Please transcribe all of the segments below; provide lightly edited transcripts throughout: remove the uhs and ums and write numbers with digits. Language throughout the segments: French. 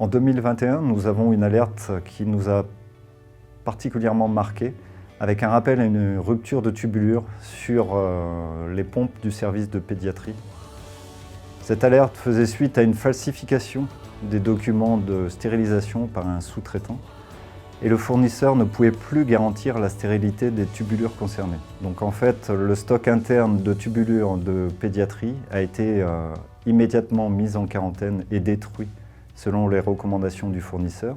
En 2021, nous avons une alerte qui nous a particulièrement marqué, avec un rappel à une rupture de tubulure sur les pompes du service de pédiatrie. Cette alerte faisait suite à une falsification des documents de stérilisation par un sous-traitant et le fournisseur ne pouvait plus garantir la stérilité des tubulures concernées. Donc en fait, le stock interne de tubulures de pédiatrie a été immédiatement mis en quarantaine et détruit selon les recommandations du fournisseur.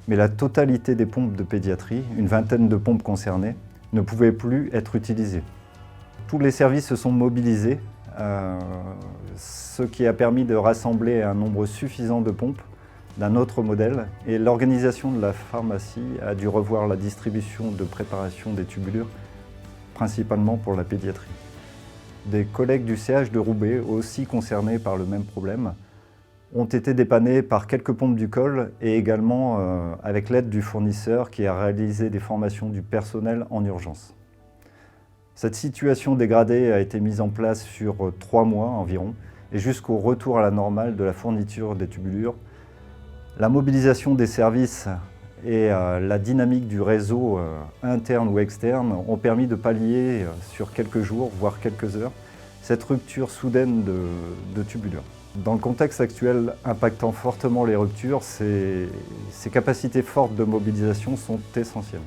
Mais la totalité des pompes de pédiatrie, une vingtaine de pompes concernées, ne pouvaient plus être utilisées. Tous les services se sont mobilisés, ce qui a permis de rassembler un nombre suffisant de pompes d'un autre modèle, et l'organisation de la pharmacie a dû revoir la distribution de préparation des tubulures, principalement pour la pédiatrie. Des collègues du CH de Roubaix, aussi concernés par le même problème, ont été dépannés par quelques pompes du col et également avec l'aide du fournisseur qui a réalisé des formations du personnel en urgence. Cette situation dégradée a été mise en place sur 3 mois environ et jusqu'au retour à la normale de la fourniture des tubulures. La mobilisation des services et la dynamique du réseau interne ou externe ont permis de pallier sur quelques jours, voire quelques heures, cette rupture soudaine de tubulures. Dans le contexte actuel impactant fortement les ruptures, ces capacités fortes de mobilisation sont essentielles.